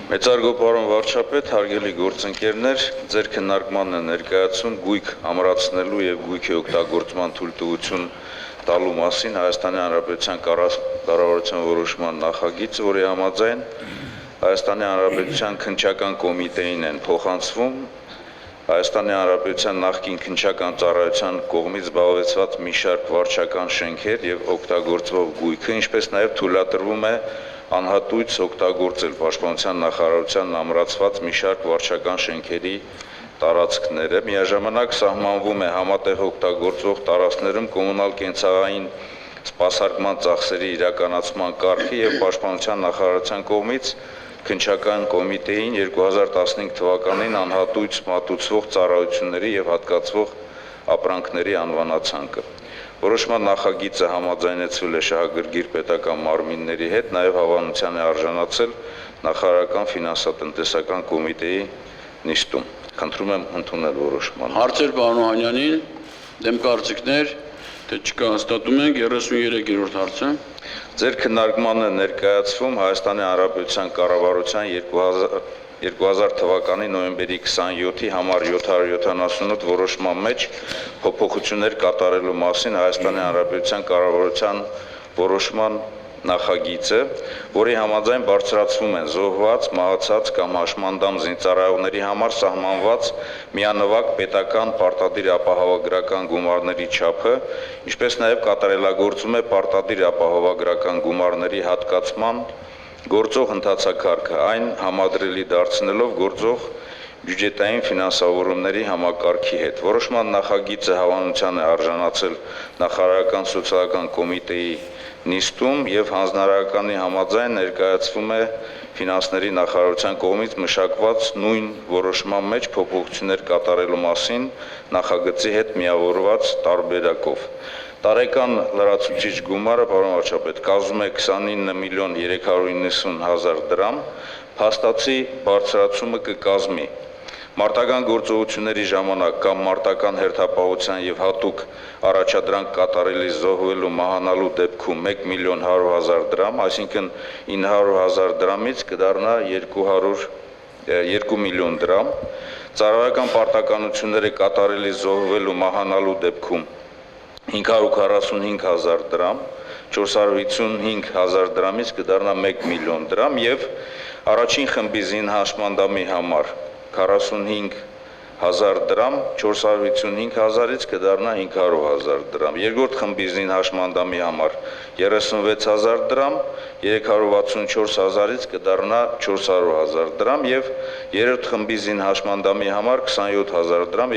Մեծարգո պարոն վարչապետ, հարգելի գործընկերներ, ձեր քննարկմանն է ներկայացում գույք ամրացնելու եւ գույքի օգտագործման թույլտվություն տալու մասին Հայաստանի Հանրապետության կառավարության որոշման նախագիծ, որի համաձայն Հայաստանի Հանրապետության քննչական կոմիտեին են փոխանցվում Հայաստանի Հանրապետության նախկին քննչական ծառայության կողմից զբաղեցված մի շարք վարչական շենքեր եւ օգտագործվող գույքը, ինչպես նաեւ թույլատրվում է անհատույց օգտագործել Պաշտպանության նախարարության ամրացված մի շարք վարչական շենքերի տարածքները, միաժամանակ սահմանվում է համատեղ օգտագործվող տարածքներում կոմունալ կենցաղային սպասարկման ծախսերի իրականացման կարգի եւ Պաշտպանության նախարարության կողմից քննչական կոմիտեին 2015 թվականին անհատույց մատուցվող ծառայությունների եւ հատկացվող ապրանքների անվանացանկը։ Որոշման նախագիծը համաձայնեցվել է շահագրգիռ պետական մարմինների հետ, նաև հավանության է արժանացել նախարարական ֆինանսատնտեսական կոմիտեի նիստում։ Խնդրում եմ ընդունել որոշմանը։ Հարցեր պարոն Օհանյանին, դեմ կարծիքներ, թե չկա, հաստատում ենք 33-րդ հարցը։ Ձեր քննարկմանը ներկայացվում Հայաստանի Հանրապետության կառավարության 2000 թվականի նոյեմբերի 27-ի համար 778 որոշման մեջ փոփոխություններ կատարելու մասին Հայաստանի Հանրապետության կառավարության որոշման նախագիծը, որի համաձայն բարձրացվում են զոհված, մահացած կամ հաշմանդամ զինծառայողների համար սահմանված միանվագ պետական պարտադիր ապահովագրական գումարների չափը, ինչպես նաև կատարելագործում է պարտադիր ապահովագրական գումարների հատկացման գործող ընթացակարգը, այն համադրելի դարձնելով գործող բյուջետային ֆինանսավորումների համակարգի հետ։ Որոշման նախագիծը հավանության է արժանացել նախարարական սոցիալական կոմիտեի նիստում եւ հանձնարարականի համաձայն ներկայացվում է ֆինանսների նախարարության կողմից մշակված նույն որոշման մեջ փոփոխություններ կատարելու մասին նախագծի հետ միավորված տարբերակով։ Տարեկան լրացուցիչ գումարը, պարոն վարչապետ, կազմում է 29 միլիոն 390 հազար դրամ, փաստացի բարձրացումը կկազմի մարտական գործողությունների ժամանակ կամ մարտական հերթապահության եւ հատուկ առաջադրանք կատարելիս զոհվելու մահանալու դեպքում 1 միլիոն 100 հազար դրամ, այսինքն 900 հազար դրամից կդառնա 2 միլիոն դրամ, ծառայական պարտականությունները կատարելիս զոհվելու մահանալու դեպքում 545 հազար դրամ, 455 հազար դրամից կդառնա 1 միլիոն դրամ եւ առաջին խմբի զինհաշմանդամի համար 45 հազար դրամ, 455 հազարից կդառնա 500 հազար դրամ, երկրորդ խմբի զինհաշմանդամի համար 36 հազար դրամ, 364 հազարից կդառնա 400 հազար դրամ եւ երրորդ խմբի զինհաշմանդամի համար 27 հազար դրամ,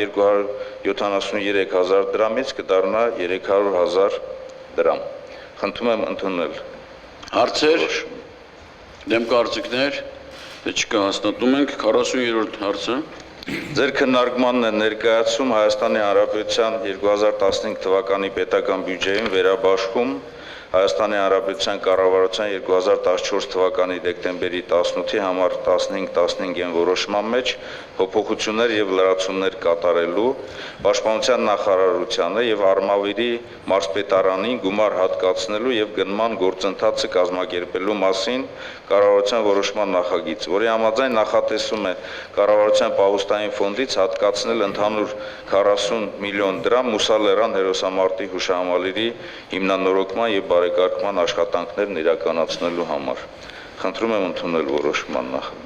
273 հազար դրամից կդառնա 300 հազար դրամ։ Խնդրում եմ ընդունել։ Հարցեր, դեմ կարծիքներ, թե չկա, հաստատում ենք 40-րդ հարցը։ Ձեր քննարկմանն է ներկայացում Հայաստանի Հանրապետության 2015 թվականի պետական բյուջեին վերաբաշխում Հայաստանի Հանրապետության կառավարության 2014 թվականի դեկտեմբերի 18-ի համար 1515-ին որոշման մեջ փոփոխություններ եւ լրացումներ կատարելու Պաշտպանության նախարարությանը եւ Արմավիրի մարզպետարանին գումար հատկացնելու եւ գնման գործընթացը կազմակերպելու մասին կառավարության որոշման նախագիծ, որի համաձայն նախատեսում է կառավարության պահուստային ֆոնդից հատկացնել ընդհանուր 40 միլիոն դրամ Մուսալերան հերոսամարտի հուշահամալիրի հիմնանորոգման եւ բարեկարգման աշխատանքներն իրականացնելու համար։ Խնդրում եմ ընդունել որոշման նախագիծը։